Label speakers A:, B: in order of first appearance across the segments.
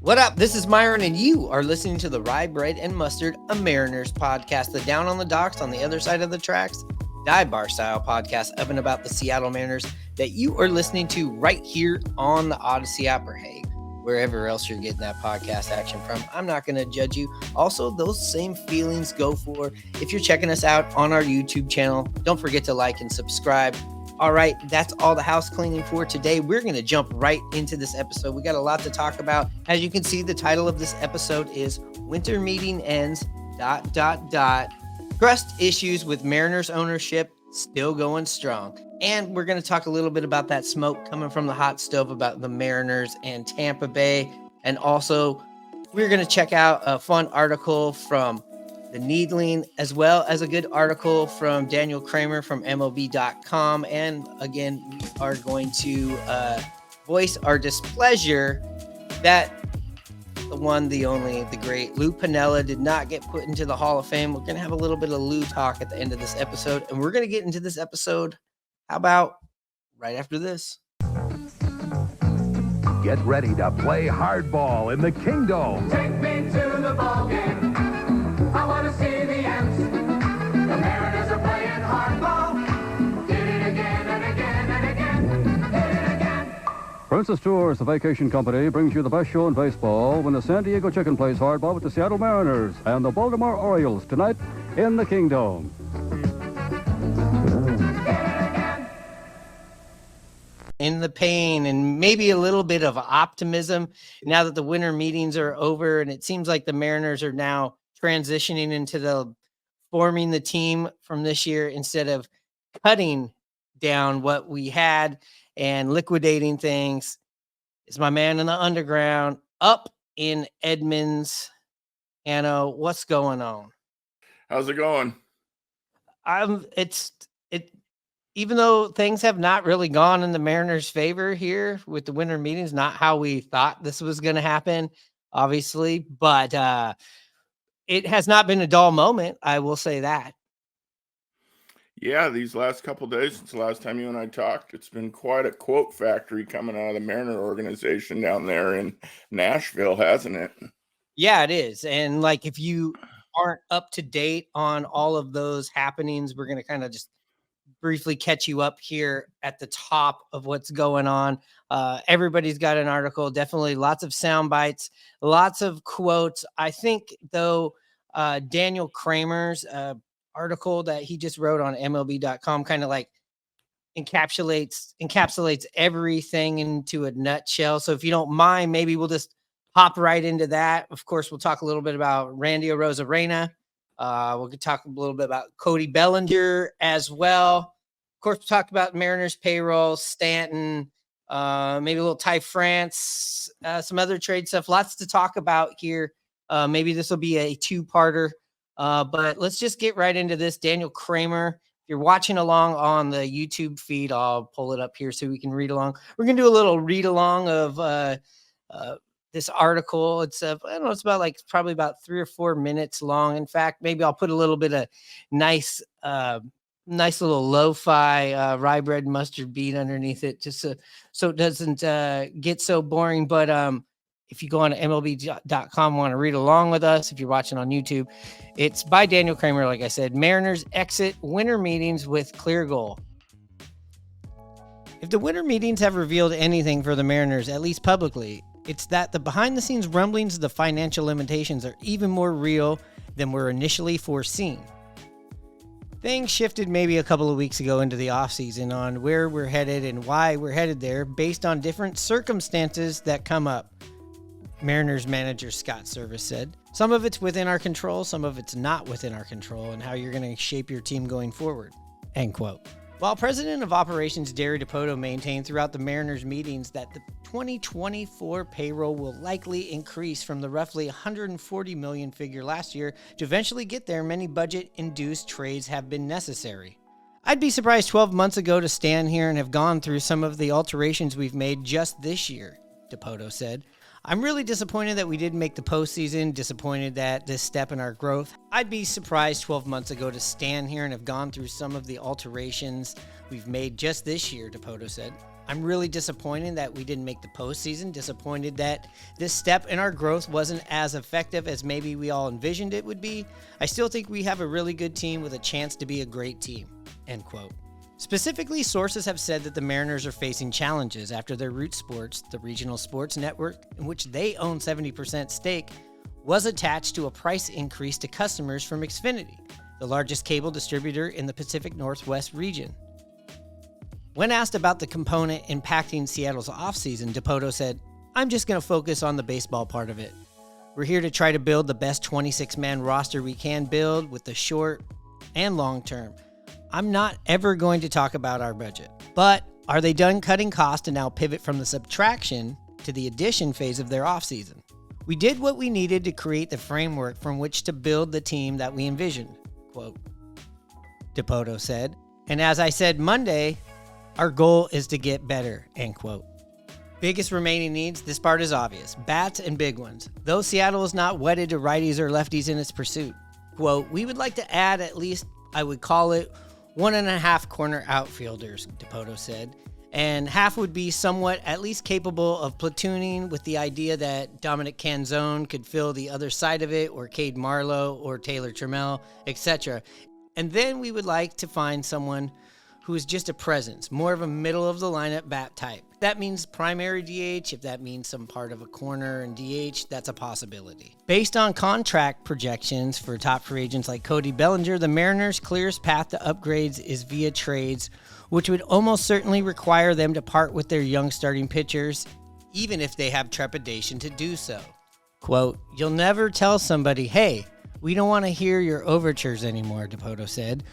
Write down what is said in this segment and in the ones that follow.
A: What up? This is Myron, and you are listening to the Rye Bread and Mustard, a Mariners podcast, the down on the docks on the other side of the tracks, dive bar style podcast of and about the Seattle Mariners that you are listening to right here on the Odyssey app, or hey, wherever else you're getting that podcast action from. I'm not going to judge you. Also, those same feelings go for if you're checking us out on our YouTube channel. Don't forget to like and subscribe. All right, that's all the house cleaning for today. We're going to jump right into this episode. We got a lot to talk about. As you can see, the title of this episode is Winter Meeting Ends, ... Trust issues with Mariners ownership still going strong. And we're going to talk a little bit about that smoke coming from the hot stove about the Mariners and Tampa Bay. And also, we're going to check out a fun article from The Needling, as well as a good article from Daniel Kramer from MLB.com. And again, we are going to voice our displeasure that the one, the only, the great Lou Piniella did not get put into the Hall of Fame. We're going to have a little bit of Lou talk at the end of this episode, and we're going to get into this episode, how about right after this?
B: Get ready to play hardball in the Kingdom.
C: Take me to the ball game. I want to see the Ants. The Mariners are playing hardball. Did it again and again and again. Did it again.
D: Princess Tours, the vacation company, brings you the best show in baseball when the San Diego Chicken plays hardball with the Seattle Mariners and the Baltimore Orioles tonight in the Kingdom.
A: In the pain and maybe a little bit of optimism now that the winter meetings are over, and it seems like the Mariners are now transitioning into the forming the team from this year instead of cutting down what we had and liquidating things. Is my man in the underground up in Edmonds. Anna, what's going on?
E: How's it going?
A: Even though things have not really gone in the Mariners' favor here with the winter meetings, not how we thought this was going to happen, obviously, but it has not been a dull moment. I will say that.
E: Yeah, these last couple days since the last time you and I talked, it's been quite a quote factory coming out of the Mariner organization down there in Nashville, hasn't it?
A: Yeah, it is. And like, if you aren't up to date on all of those happenings, we're going to kind of just briefly catch you up here at the top of what's going on. Everybody's got an article, definitely lots of sound bites, lots of quotes. I think, though, Daniel Kramer's article that he just wrote on MLB.com kind of like encapsulates everything into a nutshell. So if you don't mind, maybe we'll just hop right into that. Of course, we'll talk a little bit about Randy Arozarena. We'll talk a little bit about Cody Bellinger as well. Of course, we'll talk about Mariners payroll, Stanton, maybe a little Ty France, some other trade stuff. Lots to talk about here. Maybe this will be a two-parter, but let's just get right into this. Daniel Kramer, if you're watching along on the YouTube feed, I'll pull it up here so we can read along. We're going to do a little read along of this article. It's I don't know, it's about like probably about 3 or 4 minutes long. In fact, maybe I'll put a little bit of nice little lo-fi rye bread mustard beat underneath it, just so it doesn't get so boring. But if you go on to MLB.com, want to read along with us, if you're watching on YouTube, it's by Daniel Kramer. Like I said, Mariners exit winter meetings with clear goal. If the winter meetings have revealed anything for the Mariners, at least publicly, it's that the behind-the-scenes rumblings of the financial limitations are even more real than were initially foreseen. Things shifted maybe a couple of weeks ago into the offseason on where we're headed and why we're headed there based on different circumstances that come up, Mariners manager Scott Service said. Some of it's within our control, some of it's not within our control, and how you're going to shape your team going forward, end quote. While President of Operations Derry DePoto maintained throughout the Mariners meetings that the 2024 payroll will likely increase from the roughly $140 million figure last year to eventually get there, many budget-induced trades have been necessary. I'd be surprised 12 months ago to stand here and have gone through some of the alterations we've made just this year, DePoto said. I'm really disappointed that we didn't make the postseason, disappointed that this step in our growth. I'd be surprised 12 months ago to stand here and have gone through some of the alterations we've made just this year, DePoto said. I'm really disappointed that we didn't make the postseason, disappointed that this step in our growth wasn't as effective as maybe we all envisioned it would be. I still think we have a really good team with a chance to be a great team, end quote. Specifically, sources have said that the Mariners are facing challenges after their Root Sports, the regional sports network in which they own 70% stake, was attached to a price increase to customers from Xfinity, the largest cable distributor in the Pacific Northwest region. When asked about the component impacting Seattle's offseason, Dipoto said, "I'm just going to focus on the baseball part of it. We're here to try to build the best 26-man roster we can build with the short and long term. I'm not ever going to talk about our budget. But are they done cutting costs to now pivot from the subtraction to the addition phase of their offseason? We did what we needed to create the framework from which to build the team that we envisioned," quote. Dipoto said, "And as I said Monday, our goal is to get better," end quote. Biggest remaining needs, this part is obvious. Bats and big ones. Though Seattle is not wedded to righties or lefties in its pursuit. Quote, "We would like to add at least, I would call it, 1.5 corner outfielders," Dipoto said. And half would be somewhat at least capable of platooning, with the idea that Dominic Canzone could fill the other side of it, or Cade Marlowe, or Taylor Trammell, etc. And then we would like to find someone who is just a presence, more of a middle of the lineup bat type. If that means primary DH, if that means some part of a corner and DH, that's a possibility. Based on contract projections for top free agents like Cody Bellinger, the Mariners' clearest path to upgrades is via trades, which would almost certainly require them to part with their young starting pitchers, even if they have trepidation to do so. Quote, "You'll never tell somebody, hey, we don't want to hear your overtures anymore," Dipoto said.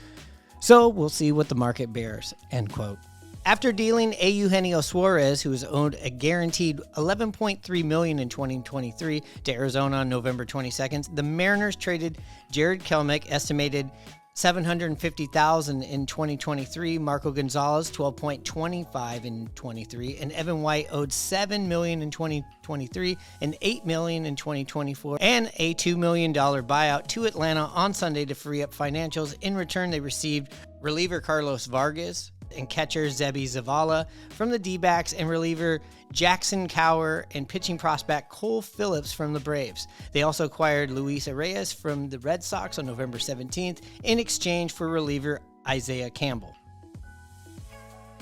A: "So we'll see what the market bears," end quote. After dealing Eugenio Suarez, who was owed a guaranteed $11.3 million in 2023 to Arizona on November 22nd, the Mariners traded Jared Kelenic, estimated $750,000 in 2023, Marco Gonzalez $12.25 in 23, and Evan White owed $7 million in 2023 and $8 million in 2024, and a $2 million buyout to Atlanta on Sunday to free up financials. In return, they received reliever Carlos Vargas and catcher Zebi Zavala from the D-backs, and reliever Jackson Cower and pitching prospect Cole Phillips from the Braves. They also acquired Luis Arias from the Red Sox on November 17th in exchange for reliever Isaiah Campbell.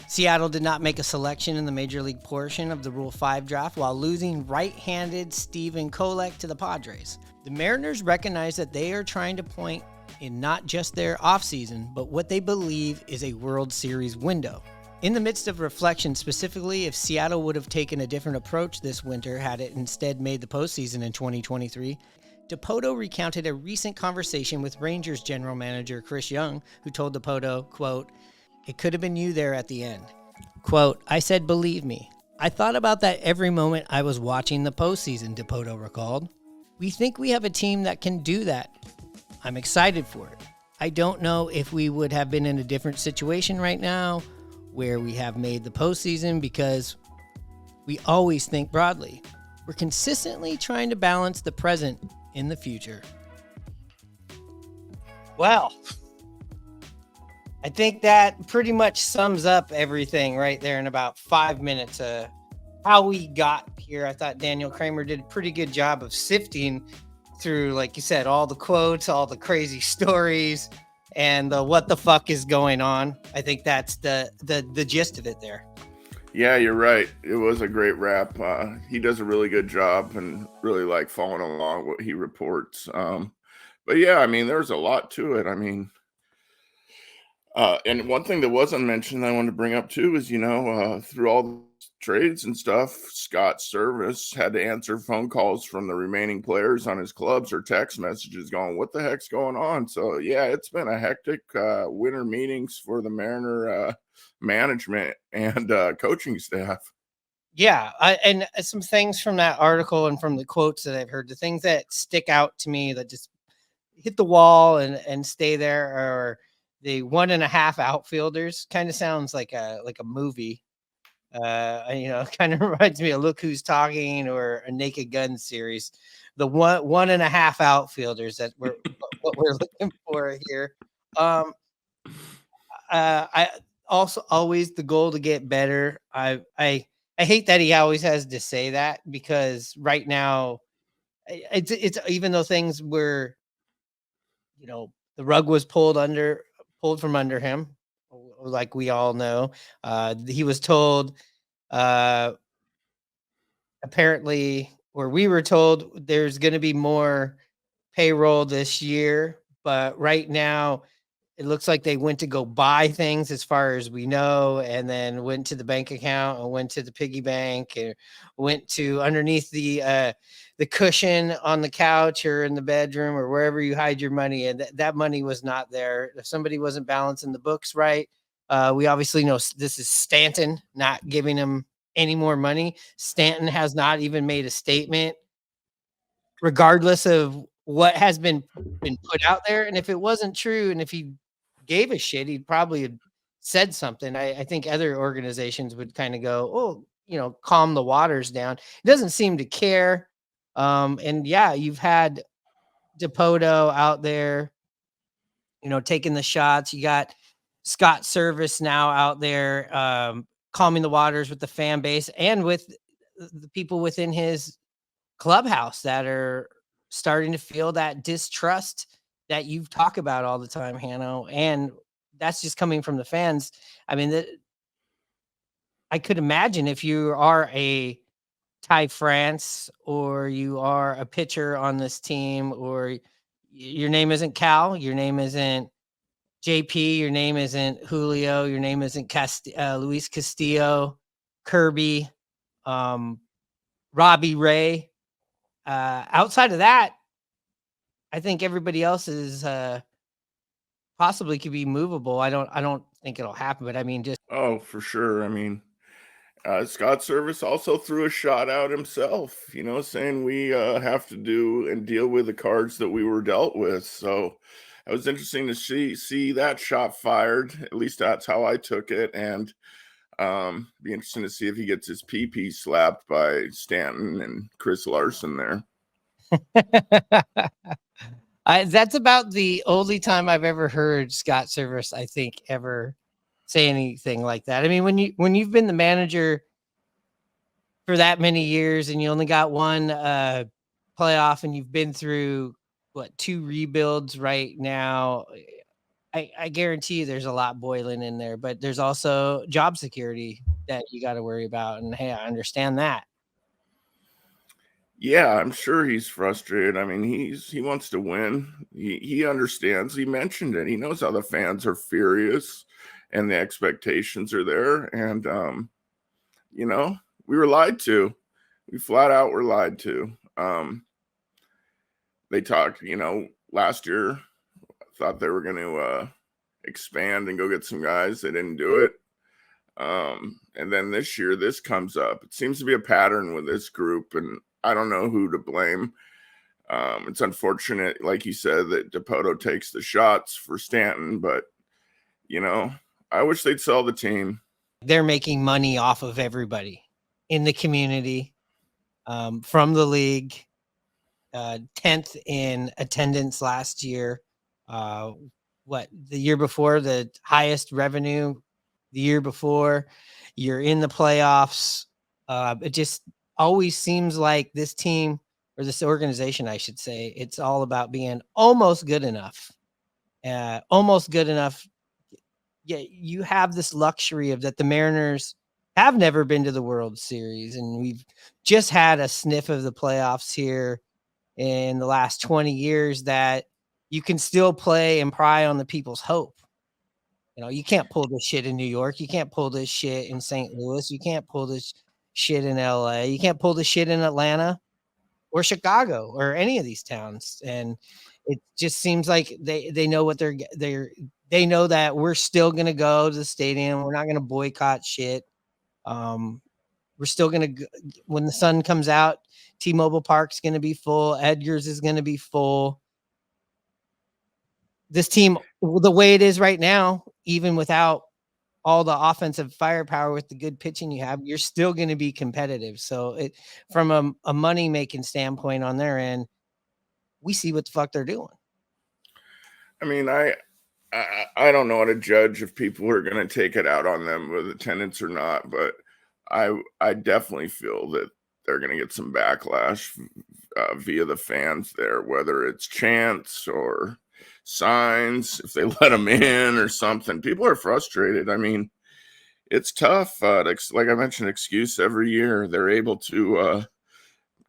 A: Seattle did not make a selection in the Major League portion of the Rule 5 draft while losing right-handed Steven Kolek to the Padres. The Mariners recognize that they are trying to point in not just their offseason, but what they believe is a World Series window. In the midst of reflection, specifically if Seattle would have taken a different approach this winter had it instead made the postseason in 2023, Dipoto recounted a recent conversation with Rangers general manager Chris Young, who told Dipoto, quote, "It could have been you there at the end." Quote, "I said, believe me. I thought about that every moment I was watching the postseason," Dipoto recalled. "We think we have a team that can do that. I'm excited for it. I don't know if we would have been in a different situation right now where we have made the postseason, because we always think broadly. We're consistently trying to balance the present in the future." Well, I think that pretty much sums up everything right there in about 5 minutes. How we got here. I thought Daniel Kramer did a pretty good job of sifting through, like you said, all the quotes, all the crazy stories, and the what the fuck is going on. I think that's the gist of it there.
E: Yeah, you're right. It was a great wrap. He does a really good job, and really like following along what he reports. But yeah, I mean, there's a lot to it. I mean, and one thing that wasn't mentioned I wanted to bring up too is, through all the trades and stuff, Scott Service had to answer phone calls from the remaining players on his clubs or text messages going, what the heck's going on? So yeah, it's been a hectic winter meetings for the Mariner management and coaching staff.
A: Yeah, and some things from that article and from the quotes that I've heard, the things that stick out to me that just hit the wall and stay there are the 1.5 outfielders. Kind of sounds like a movie. Kind of reminds me of Look Who's Talking or a Naked Gun series. The 1.5 outfielders that what we're looking for here. also always the goal to get better. I hate that he always has to say that, because right now it's even though things were, the rug was pulled from under him, like we all know. He was told, uh apparently, or we were told, there's going to be more payroll this year, but right now it looks like they went to go buy things, as far as we know, and then went to the bank account and went to the piggy bank and went to underneath the cushion on the couch or in the bedroom or wherever you hide your money, and that money was not there. If somebody wasn't balancing the books right, we obviously know this is Stanton not giving him any more money. Stanton has not even made a statement, regardless of what has been put out there. And if it wasn't true, and if he gave a shit, he'd probably have said something. I think other organizations would kind of go, oh, calm the waters down. He doesn't seem to care. And yeah, you've had Dipoto out there, taking the shots. You got Scott Service now out there, calming the waters with the fan base and with the people within his clubhouse that are starting to feel that distrust that you talk about all the time, Hanno. And that's just coming from the fans. I mean, I could imagine if you are a Ty France, or you are a pitcher on this team, or your name isn't Cal, your name isn't JP, your name isn't Julio, your name isn't Luis Castillo, Kirby, Robbie Ray. Outside of that, I think everybody else is possibly could be movable. I don't think it'll happen, but I mean, just
E: Oh, for sure. I mean, Scott Service also threw a shot out himself, saying we have to do and deal with the cards that we were dealt with. So it was interesting to see that shot fired. At least that's how I took it. And be interesting to see if he gets his PP slapped by Stanton and Chris Larson there.
A: that's about the only time I've ever heard Scott Service, I think, ever say anything like that. I mean, when you've been the manager for that many years and you only got one playoff, and you've been through 2 rebuilds right now, I guarantee you there's a lot boiling in there, but there's also job security that you got to worry about. And hey, I understand that.
E: Yeah, I'm sure he's frustrated. I mean, he wants to win. He understands. He mentioned it. He knows how the fans are furious and the expectations are there. And we were lied to. We flat out were lied to. They talked, last year, thought they were going to expand and go get some guys. They didn't do it. And then this year, this comes up. It seems to be a pattern with this group, and I don't know who to blame. It's unfortunate, like you said, that Dipoto takes the shots for Stanton, but, I wish they'd sell the team.
A: They're making money off of everybody in the community, from the league, 10th in attendance last year. The year before, the highest revenue the year before. You're in the playoffs. It just always seems like this team, or this organization, I should say, it's all about being almost good enough. Almost good enough. Yeah, you have this luxury of that the Mariners have never been to the World Series, and we've just had a sniff of the playoffs here in the last 20 years, that you can still play and pry on the people's hope. You can't pull this shit in New York. You can't pull this shit in St. Louis. You can't pull this shit in LA. You can't pull this shit in Atlanta or Chicago or any of these towns. And it just seems like they know what they know that we're still going to go to the stadium. We're not going to boycott shit. We're still going to, when the sun comes out, T-Mobile Park's going to be full. Edgar's is going to be full. This team, the way it is right now, even without all the offensive firepower with the good pitching you have, you're still going to be competitive. So from a money-making standpoint on their end, we see what the fuck they're doing.
E: I mean, I I don't know how to judge if people are going to take it out on them with attendance or not, but I definitely feel that they're going to get some backlash via the fans there, whether it's chants or signs, if they let them in or something. People are frustrated. I mean, it's tough. Like I mentioned, excuse every year. They're able to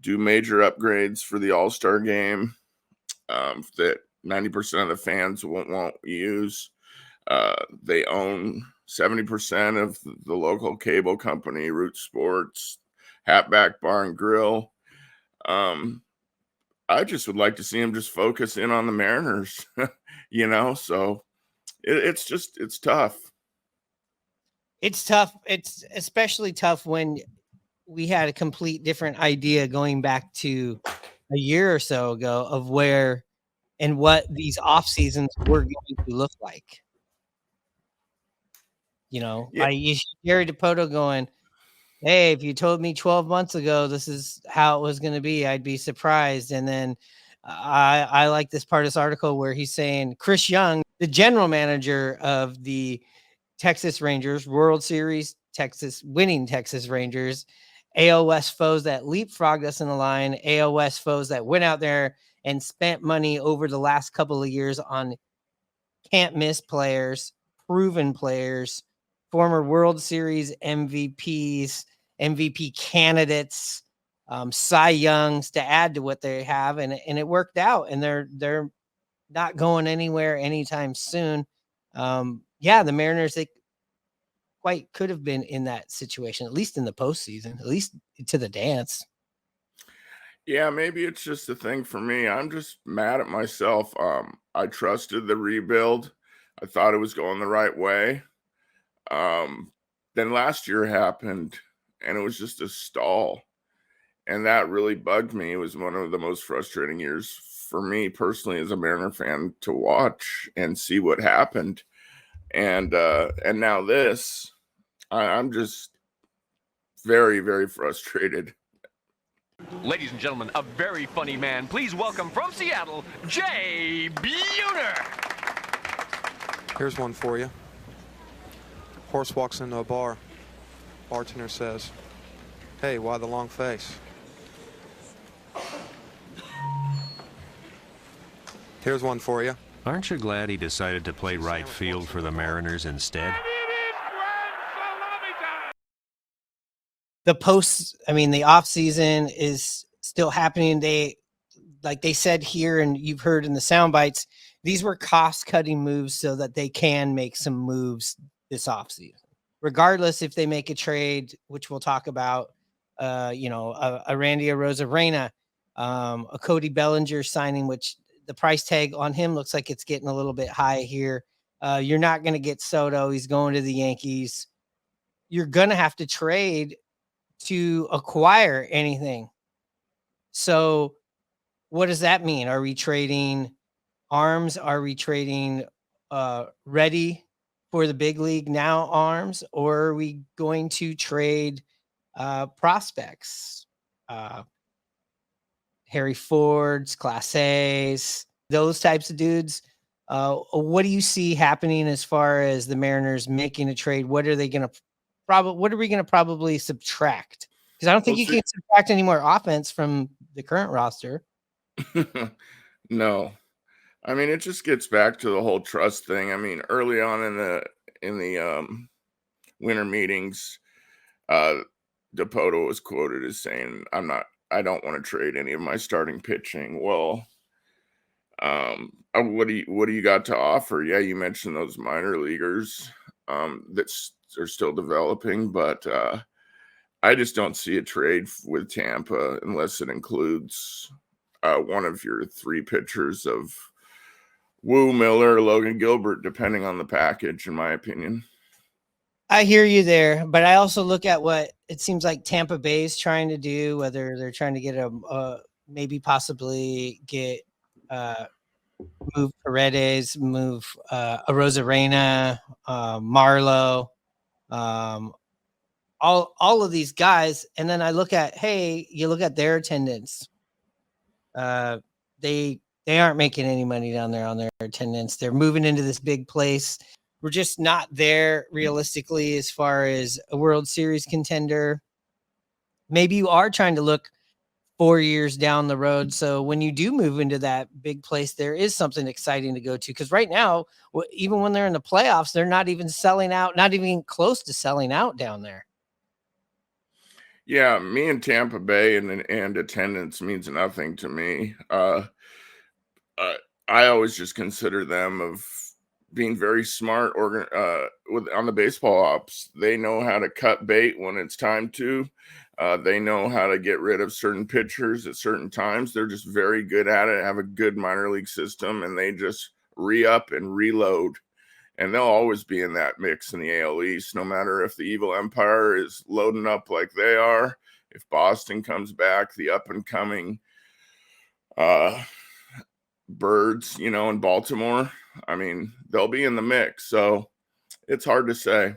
E: do major upgrades for the All-Star game that 90% of the fans won't use. They own 70% of the local cable company, Root Sports, Hatback Bar and Grill. I just would like to see him just focus in on the Mariners, so it's tough.
A: It's tough. It's especially tough when we had a complete different idea going back to a year or so ago of where and what these off seasons were going to look like.
E: Yeah.
A: You see Gary DePoto going, hey, if you told me 12 months ago this is how it was going to be, I'd be surprised. And then I like this part of this article where he's saying Chris Young, the general manager of the Texas Rangers, World Series winning Texas Rangers, AL West foes that leapfrogged us in the line, AL West foes that went out there and spent money over the last couple of years on can't miss players, proven players, former World Series MVPs, MVP candidates, Cy Youngs to add to what they have, and it worked out. And they're not going anywhere anytime soon. The Mariners, they quite could have been in that situation, at least in the postseason, at least to the dance.
E: Yeah, maybe it's just a thing for me. I'm just mad at myself. I trusted the rebuild. I thought it was going the right way. Then last year happened, and it was just a stall. And that really bugged me. It was one of the most frustrating years for me personally as a Mariner fan to watch and see what happened. And now this, I'm just very, very frustrated.
F: Ladies and gentlemen, a very funny man. Please welcome from Seattle, Jay Buhner.
G: Here's one for you. Horse walks into a bar. Bartender says, "Hey, why the long face?" Here's one for you.
H: Aren't you glad he decided to play right field for the Mariners instead?
A: The off season is still happening. Like they said here, and you've heard in the sound bites, these were cost-cutting moves so that they can make some moves this offseason. Regardless if they make a trade, which we'll talk about, a Randy Arozarena, a Cody Bellinger signing, which the price tag on him looks like it's getting a little bit high here. You're not going to get Soto. He's going to the Yankees. You're going to have to trade to acquire anything. So what does that mean? Are we trading arms? Are we trading ready for the big league now arms? Or are we going to trade prospects? Harry Fords, Class A's, those types of dudes. What do you see happening as far as the Mariners making a trade? What are we going to probably subtract? Because I don't think you can subtract any more offense from the current roster.
E: No. I mean, it just gets back to the whole trust thing. I mean, early on in the winter meetings, DePoto was quoted as saying, I don't want to trade any of my starting pitching. Well, what do you got to offer? Yeah, you mentioned those minor leaguers that are still developing, but I just don't see a trade with Tampa unless it includes one of your three pitchers of Woo, Miller, Logan Gilbert, depending on the package, in my opinion.
A: I hear you there, but I also look at what it seems like Tampa Bay is trying to do, whether they're trying to get maybe possibly get move Paredes, move Arozarena, Marlowe, all of these guys. And then I look at, you look at their attendance. They they aren't making any money down there on their attendance. They're moving into this big place. We're just not there realistically as far as a World Series contender. Maybe you are trying to look 4 years down the road. So when you do move into that big place, there is something exciting to go to. Because right now, even when they're in the playoffs, they're not even selling out, not even close to selling out down there.
E: Yeah, me and Tampa Bay and attendance means nothing to me. I always just consider them of being very smart on the baseball ops. They know how to cut bait when it's time to. They know how to get rid of certain pitchers at certain times. They're just very good at it, have a good minor league system, and they just re-up and reload. And they'll always be in that mix in the AL East, no matter if the Evil Empire is loading up like they are, if Boston comes back, the up-and-coming birds, in Baltimore. I mean, they'll be in the mix, so it's hard to say.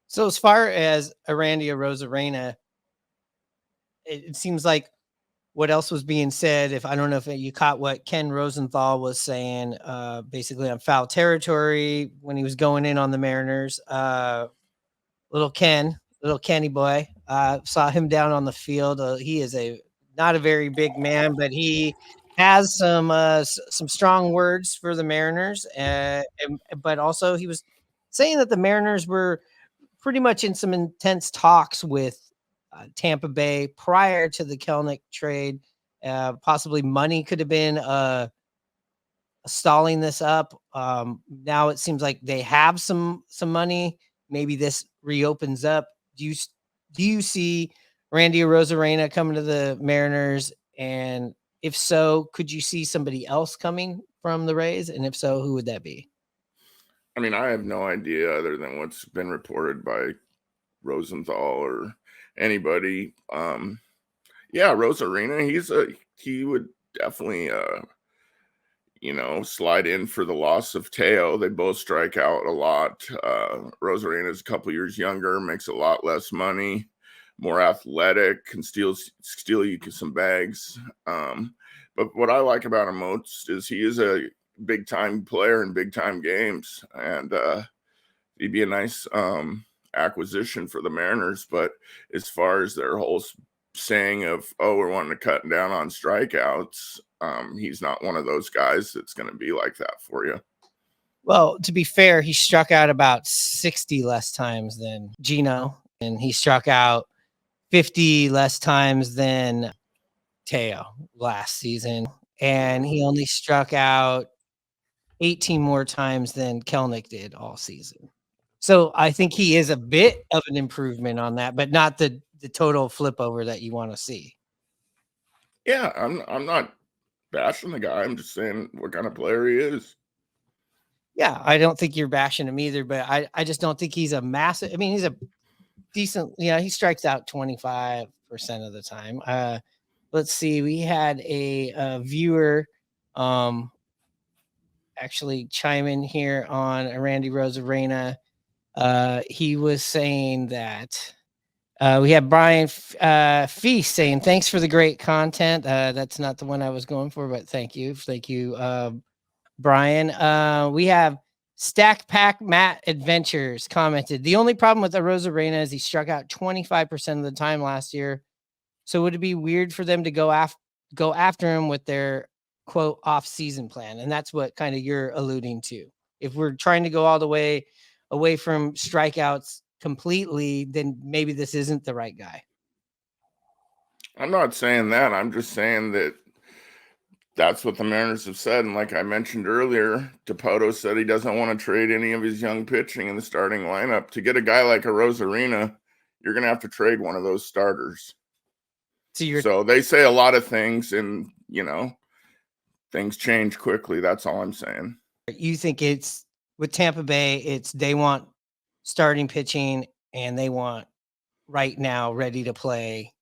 A: So as far as Arozarena, it seems like what else was being said, if I don't know if you caught what Ken Rosenthal was saying, basically on foul territory when he was going in on the Mariners. Little Kenny boy, saw him down on the field. He is not a very big man, but he has some strong words for the Mariners. But also he was saying that the Mariners were pretty much in some intense talks with Tampa Bay prior to the Kelenic trade. Possibly money could have been stalling this up. Now it seems like they have some money. Maybe this reopens up. Do you see Randy Arozarena coming to the Mariners? And if so, could you see somebody else coming from the Rays? And if so, who would that be?
E: I mean, I have no idea other than what's been reported by Rosenthal or anybody. Yeah, Arozarena, he would definitely slide in for the loss of Teo. They both strike out a lot. Arozarena is a couple years younger, makes a lot less money, more athletic, can steal you some bags. But what I like about him most is he is a big time player in big time games, and he'd be a nice acquisition for the Mariners. But as far as their whole saying of, we're wanting to cut down on strikeouts, he's not one of those guys that's going to be like that for you.
A: Well, to be fair, he struck out about 60 less times than Gino, and he struck out 50 less times than Teo last season, and he only struck out 18 more times than Kelenic did all season. So I think he is a bit of an improvement on that, but not the total flip over that you want to see.
E: Yeah, I'm not bashing the guy. I'm just saying what kind of player he is.
A: Yeah, I don't think you're bashing him either, but I just don't think he's a massive. I mean, he's a decent, he strikes out 25% of the time. Let's see, we had a viewer actually chime in here on Randy Arozarena. He was saying that we have Brian Feast saying, thanks for the great content. That's not the one I was going for, but thank you. Thank you, Brian. We have Stack Pack Matt Adventures commented, the only problem with Arozarena is he struck out 25% of the time last year. So would it be weird for them to go after him with their quote off-season plan? And that's what kind of you're alluding to. If we're trying to go all the way away from strikeouts completely, then maybe this isn't the right guy.
E: I'm not saying that. I'm just saying that that's what the Mariners have said. And like I mentioned earlier, Dipoto said he doesn't want to trade any of his young pitching in the starting lineup. To get a guy like Arozarena, you're going to have to trade one of those starters. So they say a lot of things, and, things change quickly. That's all I'm saying.
A: You think it's with Tampa Bay, they want starting pitching and they want right now ready to play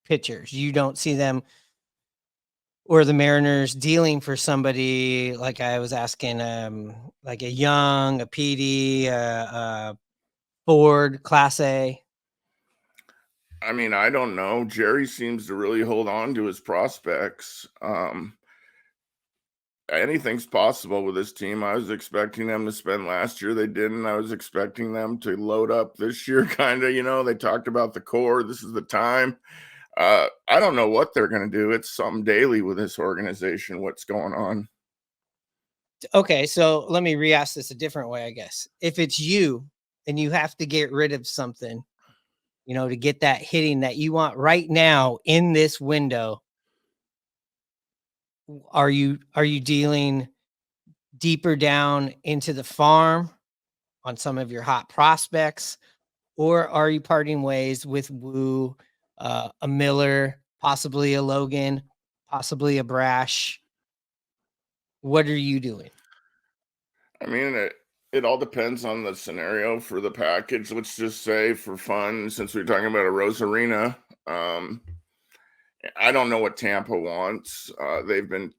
A: pitchers. You don't see them or the Mariners dealing for somebody like I was asking, like a Young, a PD, Ford, Class A.
E: I mean, I don't know. Jerry seems to really hold on to his prospects. anything's possible with this team. I was expecting them to spend last year. They didn't. I was expecting them to load up this year, kind of. They talked about the core. This is the time. I don't know what they're going to do. It's something daily with this organization. What's going on?
A: Okay, so let me re-ask this a different way, I guess. If it's you and you have to get rid of something, to get that hitting that you want right now in this window, are you dealing deeper down into the farm on some of your hot prospects, or are you parting ways with Wu, a Miller, possibly a Logan, possibly a Brash? What are you doing?
E: I mean, it all depends on the scenario for the package. Let's just say for fun, since we're talking about Arozerena, I don't know what Tampa wants. They've been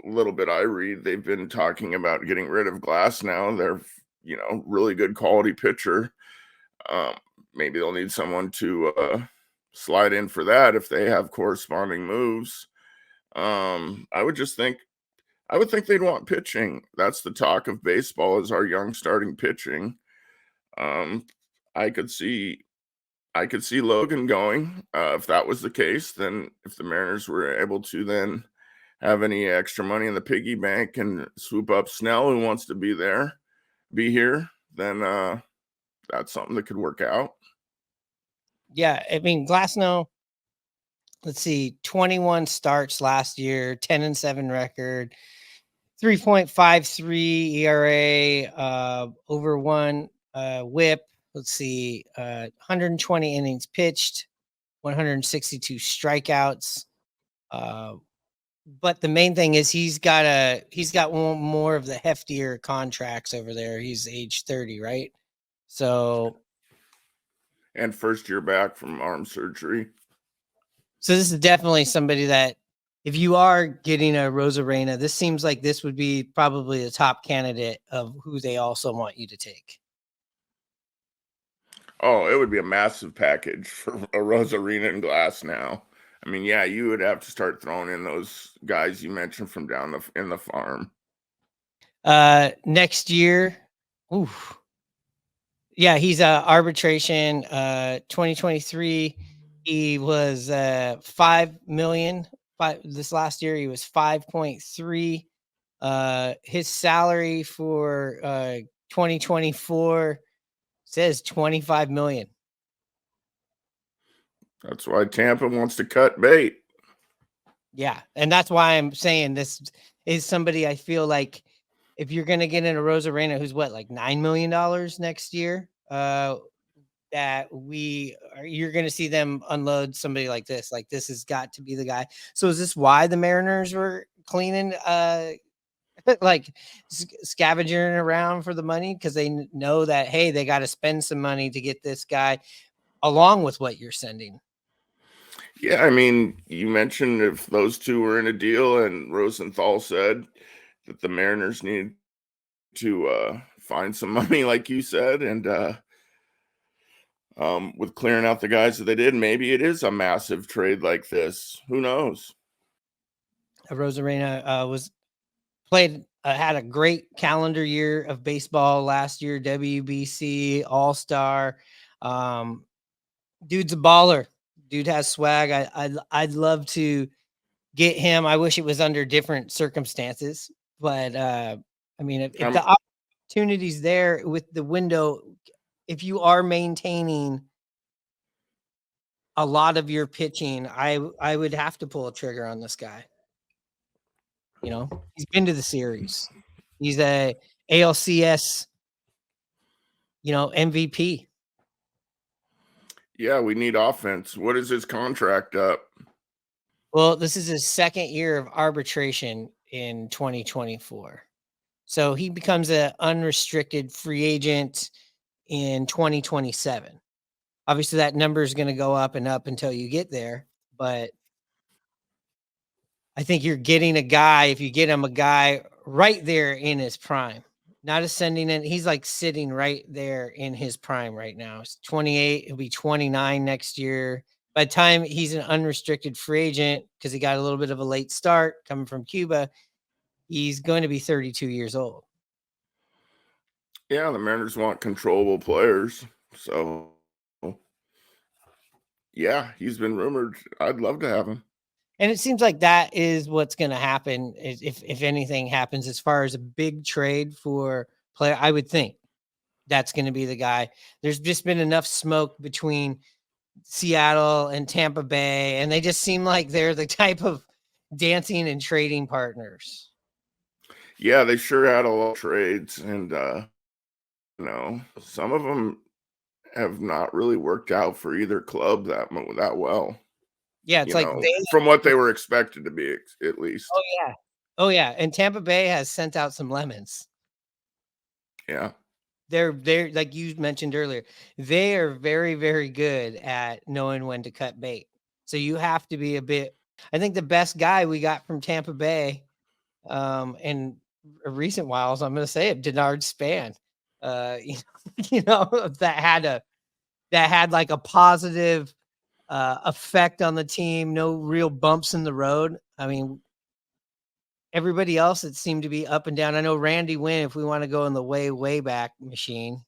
E: a little bit I read. They've been talking about getting rid of Glass now. They're really good quality pitcher. Maybe they'll need someone to slide in for that if they have corresponding moves. I would think they'd want pitching. That's the talk of baseball, is our young starting pitching. I could see Logan going. If that was the case, then if the Mariners were able to then have any extra money in the piggy bank and swoop up Snell, who wants to be here, then that's something that could work out.
A: Yeah, I mean, Glasnow, let's see, 21 starts last year, 10-7 record, 3.53 ERA, over 1 whip. Let's see, 120 innings pitched, 162 strikeouts. But the main thing is he's got one more of the heftier contracts over there. He's age 30, right? So,
E: and first year back from arm surgery.
A: So this is definitely somebody that, if you are getting a Arozarena, this seems like this would be probably the top candidate of who they also want you to take.
E: Oh, it would be a massive package for Arozarena and Glass now. I mean, yeah, you would have to start throwing in those guys you mentioned from down in the farm.
A: Next year, oof. Yeah, he's arbitration. 2023, he was 5 million. This last year, he was 5.3. His salary for 2024 says 25 million.
E: That's why Tampa wants to cut bait.
A: Yeah, and that's why I'm saying this is somebody I feel like, if you're going to get in a Arozarena who's like $9 million next year, you're going to see them unload somebody like this. Like, this has got to be the guy. So is this why the Mariners were cleaning, like scavenging around for the money? Because they know that, hey, they got to spend some money to get this guy along with what you're sending.
E: Yeah, I mean, you mentioned if those two were in a deal, and Rosenthal said that the Mariners need to find some money, like you said, and with clearing out the guys that they did, maybe it is a massive trade like this. Who knows?
A: Arozarena had a great calendar year of baseball last year, WBC, All-Star. Dude's a baller. Dude has swag. I'd love to get him. I wish it was under different circumstances, but I mean, if the opportunity's there with the window, if you are maintaining a lot of your pitching, I would have to pull a trigger on this guy. He's been to the series. He's a ALCS, MVP.
E: Yeah, we need offense. What is his contract up?
A: Well, this is his second year of arbitration in 2024. So he becomes an unrestricted free agent in 2027. Obviously, that number is going to go up and up until you get there. But I think you're getting a guy, if you get him, a guy right there in his prime. Not ascending in. He's like sitting right there in his prime right now. He's 28. He'll be 29 next year. By the time he's an unrestricted free agent, because he got a little bit of a late start coming from Cuba, he's going to be 32 years old.
E: Yeah, the Mariners want controllable players. So, yeah, he's been rumored. I'd love to have him.
A: And it seems like that is what's going to happen if anything happens as far as a big trade for player. I would think that's going to be the guy. There's just been enough smoke between Seattle and Tampa Bay, and they just seem like they're the type of dancing and trading partners.
E: Yeah, they sure had a lot of trades, and some of them have not really worked out for either club that well.
A: Yeah, it's like
E: from what they were expected to be, at least.
A: Oh yeah, and Tampa Bay has sent out some lemons.
E: Yeah.
A: They're like you mentioned earlier, they are very, very good at knowing when to cut bait. So you have to be a bit. I think the best guy we got from Tampa Bay, in a recent whiles, I'm going to say it, Denard Span. That had like a positive effect on the team. No real bumps in the road. I mean, everybody else, it seemed to be up and down. I know Randy Wynn, if we want to go in the way back machine,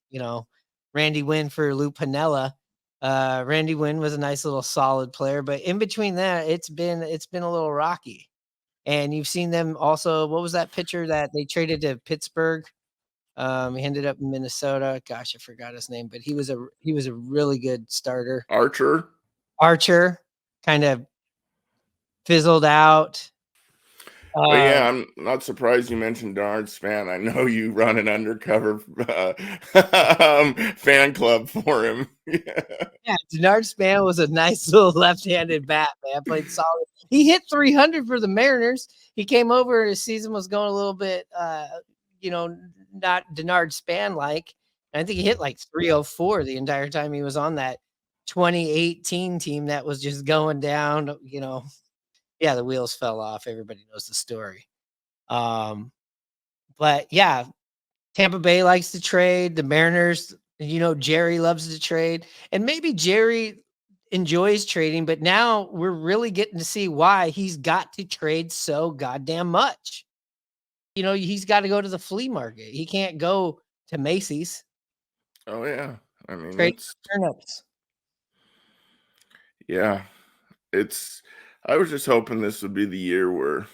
A: Randy Wynn for Lou Piniella. Randy Wynn was a nice little solid player, but in between that, it's been a little rocky. And you've seen them also. What was that pitcher that they traded to Pittsburgh? He ended up in Minnesota. Gosh, I forgot his name, but he was a really good starter. Archer kind of fizzled out.
E: But yeah, I'm not surprised you mentioned Denard Span. I know you run an undercover fan club for him.
A: Yeah, Denard Span was a nice little left-handed bat, man. Played solid. He hit 300 for the Mariners. He came over, his season was going a little bit, not Denard Span-like. I think he hit like 304 the entire time he was on that 2018 team that was just going down, Yeah, the wheels fell off. Everybody knows the story. But yeah, Tampa Bay likes to trade. The Mariners, Jerry loves to trade. And maybe Jerry enjoys trading, but now we're really getting to see why he's got to trade so goddamn much. He's got to go to the flea market. He can't go to Macy's.
E: Oh, yeah. I mean,
A: trade turnips.
E: Yeah. I was just hoping this would be the year where,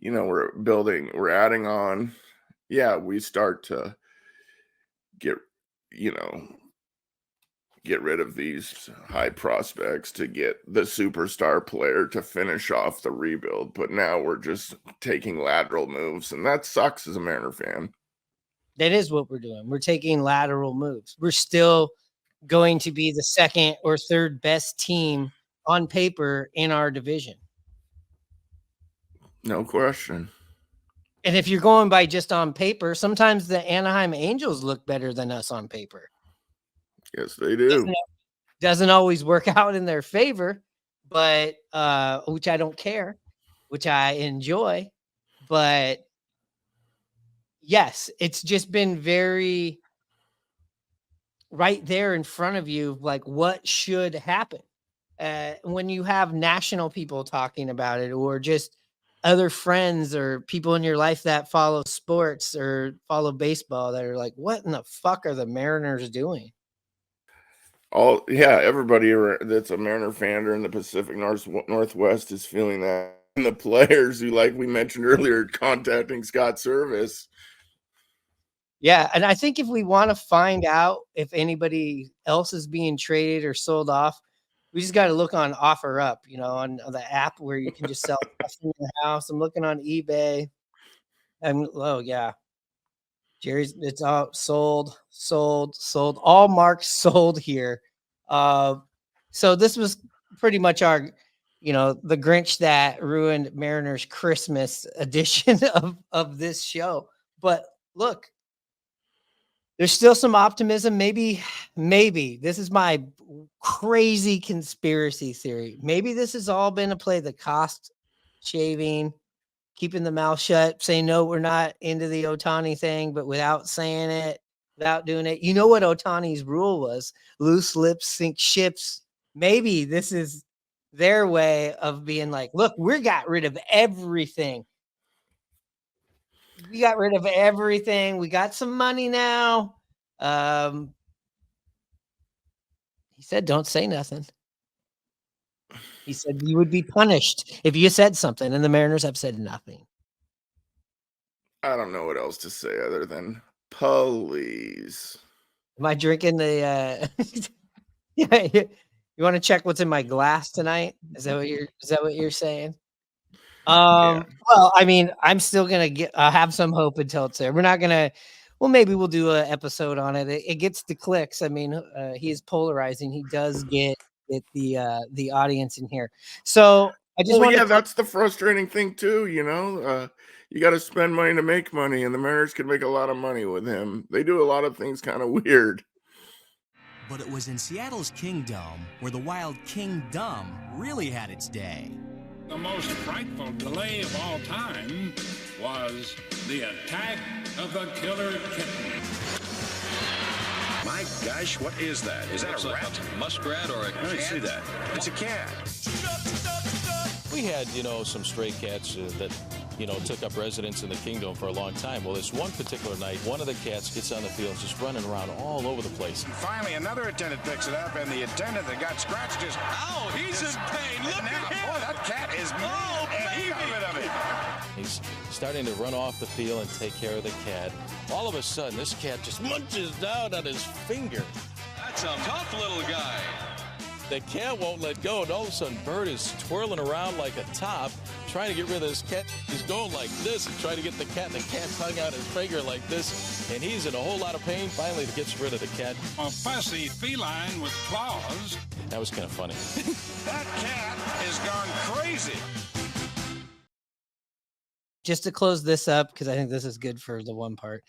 E: we're adding on. Yeah, we start to get rid of these high prospects to get the superstar player to finish off the rebuild. But now we're just taking lateral moves, and that sucks as a Mariner fan.
A: That is what we're doing. We're taking lateral moves. We're still going to be the second or third best team on paper in our division.
E: No question.
A: And if you're going by just on paper, sometimes the Anaheim Angels look better than us on paper.
E: Yes, they do.
A: Doesn't always work out in their favor, but which I don't care, which I enjoy. But yes, it's just been very right there in front of you, like what should happen. When you have national people talking about it, or just other friends or people in your life that follow sports or follow baseball that are like, what in the fuck are the Mariners doing?
E: Everybody that's a Mariner fan or in the Pacific Northwest is feeling that. And the players who, like we mentioned earlier, contacting Scott Service.
A: Yeah, and I think if we want to find out if anybody else is being traded or sold off, we just got to look on OfferUp, on the app where you can just sell stuff in your house. I'm looking on eBay. Jerry's, it's all sold. All marks sold here. So this was pretty much our, the Grinch that ruined Mariners Christmas edition of this show. But look, there's still some optimism. Maybe this is my crazy conspiracy theory. Maybe this has all been a play, the cost shaving, keeping the mouth shut, saying, no, we're not into the Ohtani thing, but without saying it, without doing it. You know what Ohtani's rule was? Loose lips sink ships. Maybe this is their way of being like, look, we got rid of everything. We got rid of everything. We got some money now. He said, don't say nothing. He said you would be punished if you said something, and the Mariners have said nothing.
E: I don't know what else to say other than please.
A: Am I drinking the yeah, you want to check what's in my glass tonight? Is that what you're saying? Well, I mean, I'm still gonna have some hope until it's there. We're not gonna. Well, maybe we'll do an episode on it. It gets the clicks. I mean, he is polarizing. He does get the audience in here. So I just want to.
E: That's the frustrating thing too. You know, you got to spend money to make money, and the Mariners could make a lot of money with him. They do a lot of things kind of weird.
I: But it was in Seattle's Kingdom where the Wild Kingdom really had its day.
J: The most frightful delay of all time was the attack of the killer kitten.
K: My gosh, what is that? Is that a rat?
L: Like a muskrat or a cat?
K: Let me see that. It's a cat.
L: We had, some stray cats that, took up residence in the kingdom for a long time. Well, this one particular night, one of the cats gets on the field and just running around all over the place.
K: Finally, another attendant picks it up, and the attendant that got scratched just...
L: Ow, he's in pain. Look at him.
K: Boy, that cat is mad, and he got rid of it.
L: He's starting to run off the field and take care of the cat. All of a sudden, this cat just munches down on his finger. That's a tough little guy. The cat won't let go, and all of a sudden, Bird is twirling around like a top, trying to get rid of this cat. He's going like this and trying to get the cat, and the cat's hung out his finger like this, and he's in a whole lot of pain. Finally, he gets rid of the cat.
J: A fussy feline with claws.
L: That was kind of funny.
K: That cat has gone crazy.
A: Just to close this up, because I think this is good for the one part.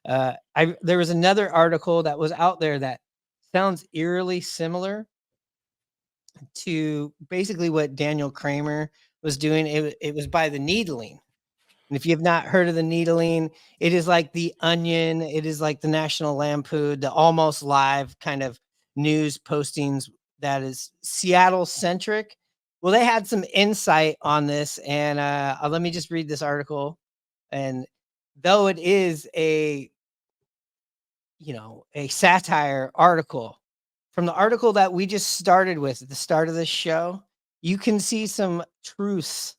A: There was another article that was out there that sounds eerily similar to basically what Daniel Kramer was doing. It was by the Needling. And if you have not heard of the Needling, it is like the Onion. It is like the National Lampoon, the almost live kind of news postings that is Seattle centric. Well, they had some insight on this, and let me just read this article. And though it is a satire article, from the article that we just started with at the start of this show, you can see some truths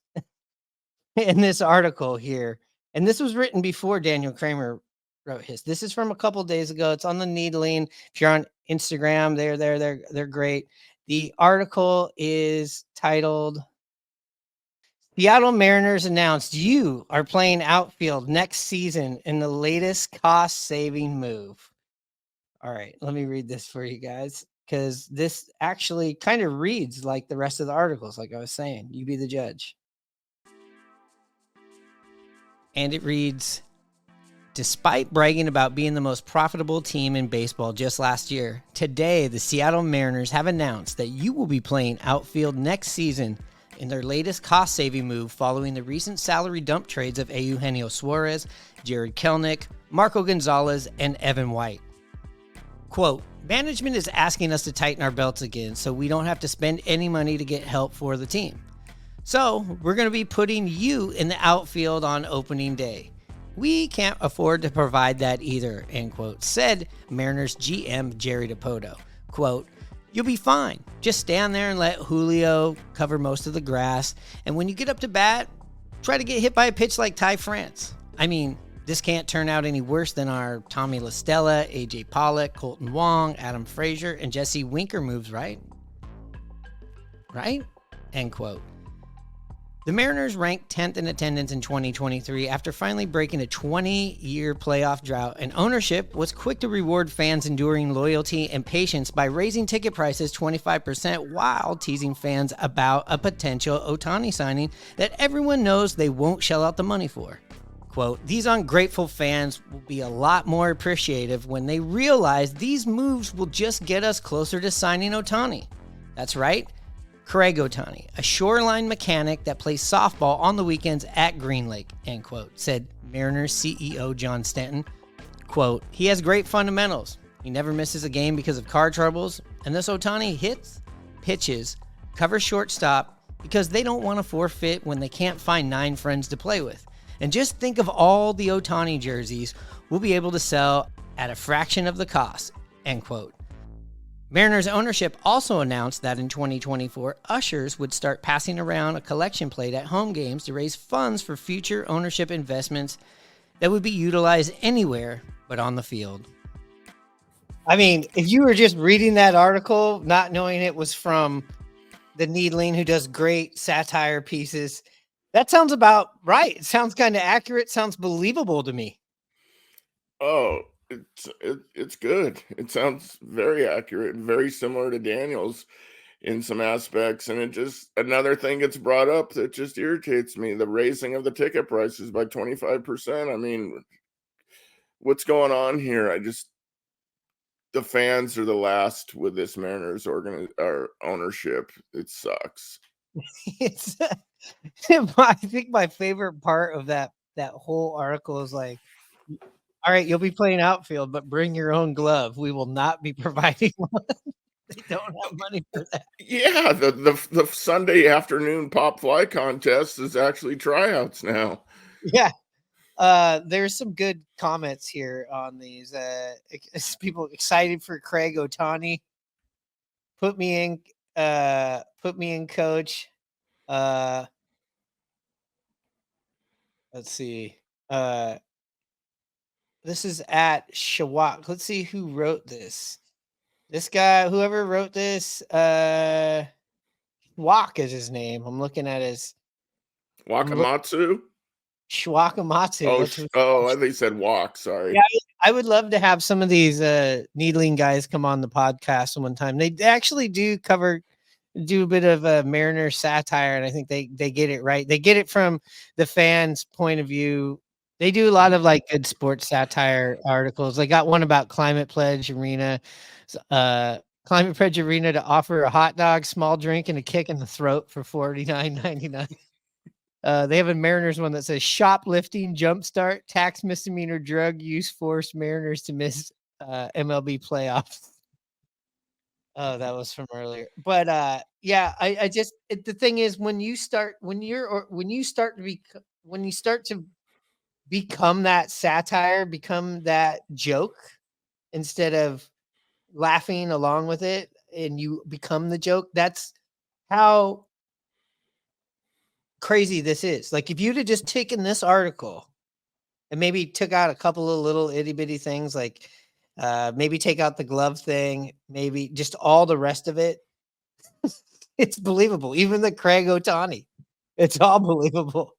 A: in this article here. And this was written before Daniel Kramer wrote his. This is from a couple days ago. It's on the Needling. If you're on Instagram, they're great. The article is titled, Seattle Mariners announced you are playing outfield next season in the latest cost-saving move. All right, let me read this for you guys, because this actually kind of reads like the rest of the articles, like I was saying. You be the judge. And it reads, despite bragging about being the most profitable team in baseball just last year, today the Seattle Mariners have announced that you will be playing outfield next season in their latest cost-saving move following the recent salary dump trades of Eugenio Suarez, Jared Kelenic, Marco Gonzalez, and Evan White. Quote, management is asking us to tighten our belts again so we don't have to spend any money to get help for the team. So we're going to be putting you in the outfield on opening day. We can't afford to provide that either, end quote, said Mariners GM Jerry DiPoto. Quote, you'll be fine. Just stand there and let Julio cover most of the grass. And when you get up to bat, try to get hit by a pitch like Ty France. I mean, this can't turn out any worse than our Tommy La Stella, AJ Pollock, Colton Wong, Adam Frazier, and Jesse Winker moves, right? Right? End quote. The Mariners ranked 10th in attendance in 2023 after finally breaking a 20-year playoff drought, and ownership was quick to reward fans enduring loyalty and patience by raising ticket prices 25% while teasing fans about a potential Ohtani signing that everyone knows they won't shell out the money for. Quote, these ungrateful fans will be a lot more appreciative when they realize these moves will just get us closer to signing Ohtani. That's right, Craig Ohtani, a shoreline mechanic that plays softball on the weekends at Green Lake, end quote, said Mariners CEO John Stanton. Quote, he has great fundamentals. He never misses a game because of car troubles, and this Ohtani hits, pitches, covers shortstop because they don't want to forfeit when they can't find 9 friends to play with. And just think of all the Ohtani jerseys we'll be able to sell at a fraction of the cost, end quote. Mariners ownership also announced that in 2024, ushers would start passing around a collection plate at home games to raise funds for future ownership investments that would be utilized anywhere but on the field. I mean, if you were just reading that article, not knowing it was from the Needling, who does great satire pieces, that sounds about right. It sounds kind of accurate. Sounds believable to me.
E: Oh, it's good. It sounds very accurate and very similar to Daniel's in some aspects. And it just, another thing gets brought up that just irritates me, the raising of the ticket prices by 25%. I mean, what's going on here? The fans are the last with this Mariners or ownership. It sucks.
A: It's I think my favorite part of that whole article is like, all right, you'll be playing outfield, but bring your own glove. We will not be providing one. They don't have money for that.
E: Yeah, the Sunday afternoon pop fly contest is actually tryouts now.
A: Yeah. There's some good comments here on these. People excited for Craig Ohtani. Put me in, coach. Let's see. This is at Shawak. Let's see who wrote this. This guy, whoever wrote this, Wak is his name. I'm looking at his
E: Wakamatsu.
A: Shwakamatsu.
E: I think he said walk. Sorry.
A: Yeah, I would love to have some of these Needling guys come on the podcast one time. They actually do a bit of Mariner satire, and I think they get it right. They get it from the fans' point of view. They do a lot of like good sports satire articles. They got one about Climate Pledge Arena to offer a hot dog, small drink, and a kick in the throat for $49.99. They have a Mariners one that says shoplifting, jumpstart, tax misdemeanor, drug use forced Mariners to miss MLB playoffs. Oh, that was from earlier. But yeah, I just the thing is when you start to become that satire, become that joke instead of laughing along with it, and you become the joke. That's how crazy this is. Like if you'd have just taken this article and maybe took out a couple of little itty bitty things, like maybe take out the glove thing, maybe just all the rest of it, it's believable. Even the Craig Ohtani, it's all believable.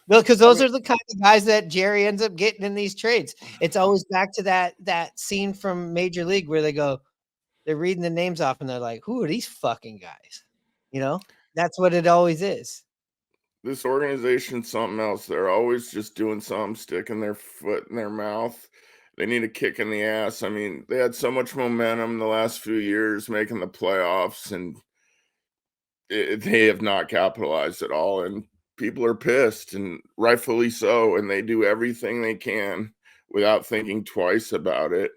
A: No, because those are the kind of guys that Jerry ends up getting in these trades. It's always back to that scene from Major League where they're reading the names off and they're like, who are these fucking guys? You know, that's what it always is.
E: This organization's something else. They're always just doing something, sticking their foot in their mouth. They need a kick in the ass. I mean, they had so much momentum the last few years making the playoffs, and they have not capitalized at all. And people are pissed, and rightfully so. And they do everything they can without thinking twice about it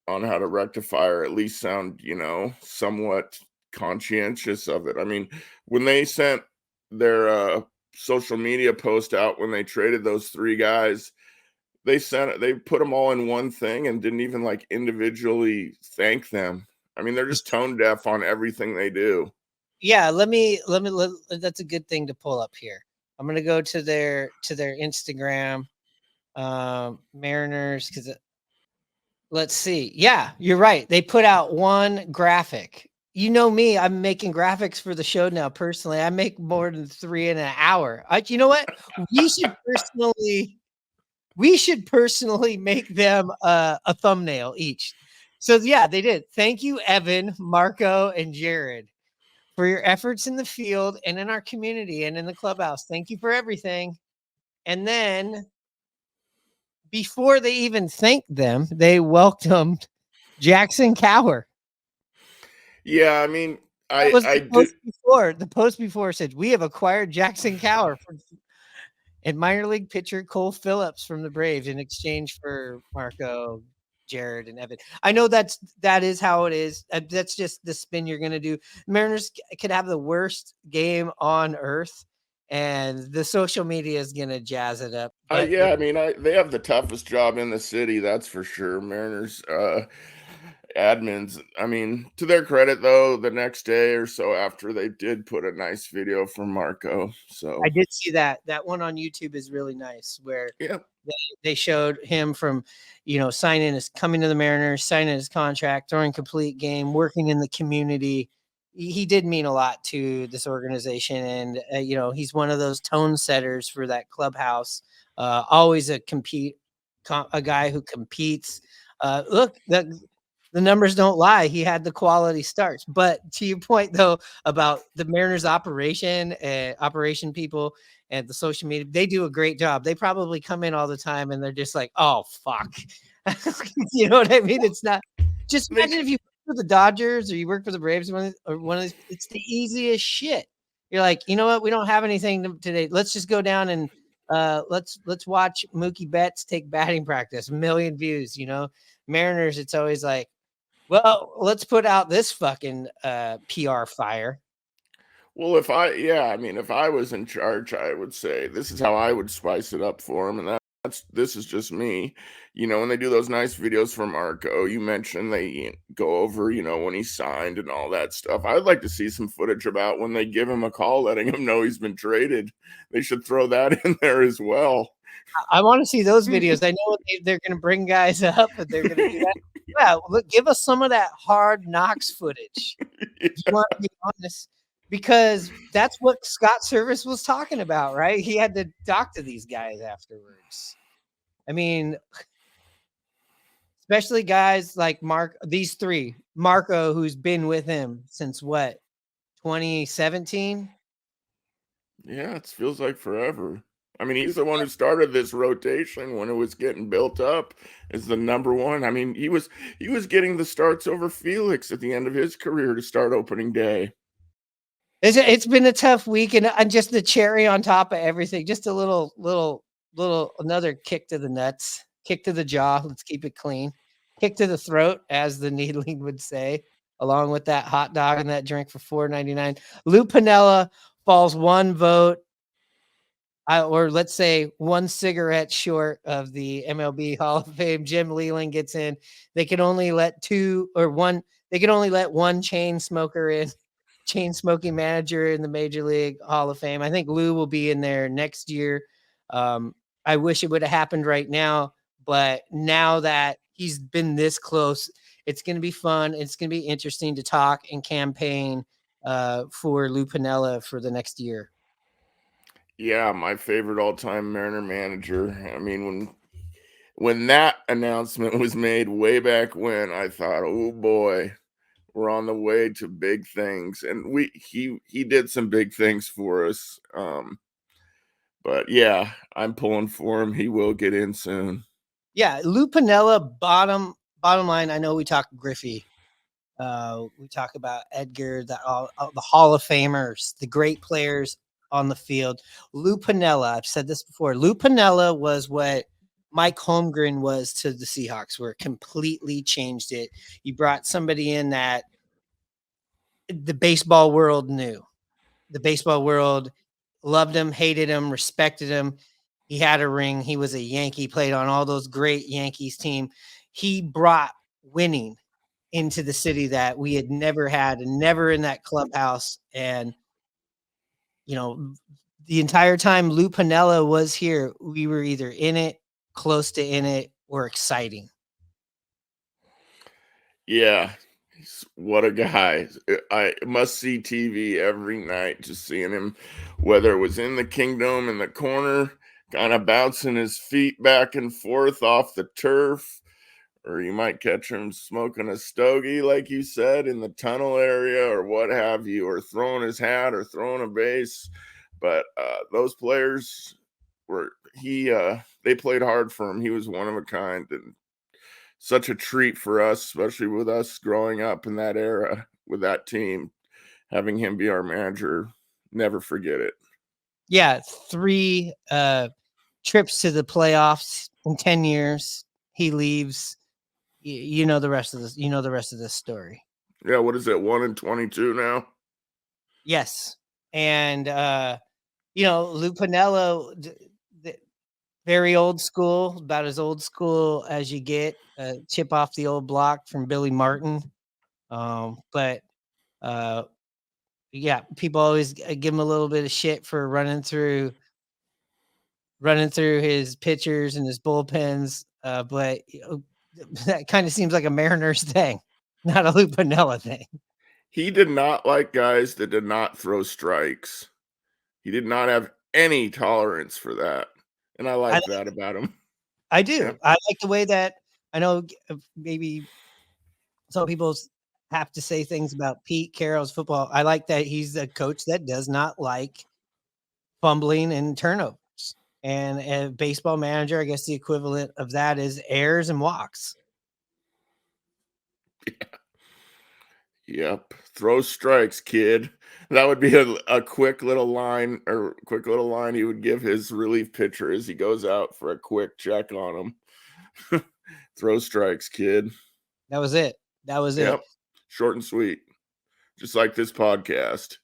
E: on how to rectify or at least sound, somewhat conscientious of it. I mean, when they sent their social media post out when they traded those three guys, they put them all in one thing and didn't even like individually thank them. I mean, they're just tone deaf on everything they do.
A: Yeah, that's a good thing to pull up here. I'm gonna go to their Instagram, Mariners, because let's see. Yeah, you're right. They put out one graphic. You know me, I'm making graphics for the show now. Personally, I make more than 3 in an hour. You know what? We should personally make them a thumbnail each. So yeah, they did. Thank you, Evan, Marco, and Jared, for your efforts in the field and in our community and in the clubhouse. Thank you for everything. And then before they even thanked them, they welcomed Jackson Cower.
E: Yeah, I mean,
A: the post before said, we have acquired Jackson Cower and minor league pitcher Cole Phillips from the Braves in exchange for Marco, Jared, and Evan. I know that is how it is. That's just the spin you're going to do. Mariners could have the worst game on earth, and the social media is gonna jazz it up. But
E: Yeah, I mean, they have the toughest job in the city, that's for sure. Mariners admins. I mean, to their credit, though, the next day or so after, they did put a nice video from Marco. So
A: I did see that. That one on YouTube is really nice, where
E: yeah,
A: they showed him from, signing his coming to the Mariners, signing his contract, throwing complete game, working in the community. He did mean a lot to this organization, and he's one of those tone setters for that clubhouse. Always a guy who competes. Look, the numbers don't lie. He had the quality starts. But to your point, though, about the Mariners operation people and the social media, they do a great job. They probably come in all the time and they're just like, oh, fuck. You know what I mean? It's not just imagine if you work for the Dodgers or you work for the Braves or one of these, it's the easiest shit. You're like, you know what? We don't have anything today. Let's just go down and let's watch Mookie Betts take batting practice. 1 million views, Mariners, it's always like, well, let's put out this fucking PR fire.
E: Well, if I was in charge, I would say this is how I would spice it up for him, and this is just me. When they do those nice videos from Marco, you mentioned they go over, when he signed and all that stuff. I'd like to see some footage about when they give him a call, letting him know he's been traded. They should throw that in there as well.
A: I want to see those videos. I know they're going to bring guys up, but they're going to do that. Yeah, look, give us some of that hard knocks footage. Yeah. You want to be honest, because that's what Scott Service was talking about, right? He had to talk to these guys afterwards. I mean, especially guys like these three. Marco, who's been with him since what, 2017?
E: Yeah, it feels like forever. I mean, he's the one who started this rotation when it was getting built up as the number one. I mean, he was getting the starts over Felix at the end of his career to start opening day.
A: It's been a tough week, and just the cherry on top of everything, just a little another kick to the nuts, kick to the jaw. Let's keep it clean. Kick to the throat, as the needling would say, along with that hot dog and that drink for $4.99. Lou Piniella falls one vote, or let's say one cigarette short of the MLB Hall of Fame. Jim Leland gets in. They can only let one chain smoker in, chain smoking manager in the Major League Hall of Fame. I think Lou will be in there next year. I wish it would have happened right now, but now that he's been this close, it's going to be fun. It's going to be interesting to talk and campaign for Lou Piniella for the next year.
E: Yeah, my favorite all-time Mariner manager. I mean, when that announcement was made way back when, I thought, oh boy, we're on the way to big things. And he did some big things for us. But yeah, I'm pulling for him. He will get in soon.
A: Yeah, Lou Piniella, bottom line, I know we talk Griffey. We talk about Edgar, the Hall of Famers, the great players on the field. Lou Piniella, I've said this before. Lou Piniella was what Mike Holmgren was to the Seahawks, where it completely changed it. He brought somebody in that the baseball world knew. The baseball world loved him, hated him, respected him. He had a ring. He was a Yankee, played on all those great Yankees team. He brought winning into the city that we had never had, and never in that clubhouse. And, the entire time Lou Piniella was here, we were either in it, close to in it, or exciting.
E: Yeah. What a guy. I must see TV every night, just seeing him, whether it was in the Kingdom in the corner, kind of bouncing his feet back and forth off the turf, or you might catch him smoking a stogie, like you said, in the tunnel area or what have you, or throwing his hat or throwing a base. But those players they played hard for him. He was one of a kind, and such a treat for us, especially with us growing up in that era with that team. Having him be our manager, never forget it.
A: Yeah, 3 trips to the playoffs in 10 years. He leaves. You know the rest of this. You know the rest of this story.
E: Yeah, what is it? 1-22 now.
A: Yes, and Lou Piniella, very old school, about as old school as you get. Chip off the old block from Billy Martin. But yeah, people always give him a little bit of shit for running through his pitchers and his bullpens. But that kind of seems like a Mariners thing, not a Lou Piniella thing.
E: He did not like guys that did not throw strikes. He did not have any tolerance for that. And I like that about him.
A: I do.
E: Yeah.
A: I like the way that I know maybe some people have to say things about Pete Carroll's football. I like that he's a coach that does not like fumbling and turnovers. And a baseball manager, I guess the equivalent of that is errors and walks.
E: Yep. Throw strikes, kid. That would be a quick little line he would give his relief pitcher as he goes out for a quick check on him. Throw strikes, kid.
A: That was it.
E: Yep. Short and sweet. Just like this podcast.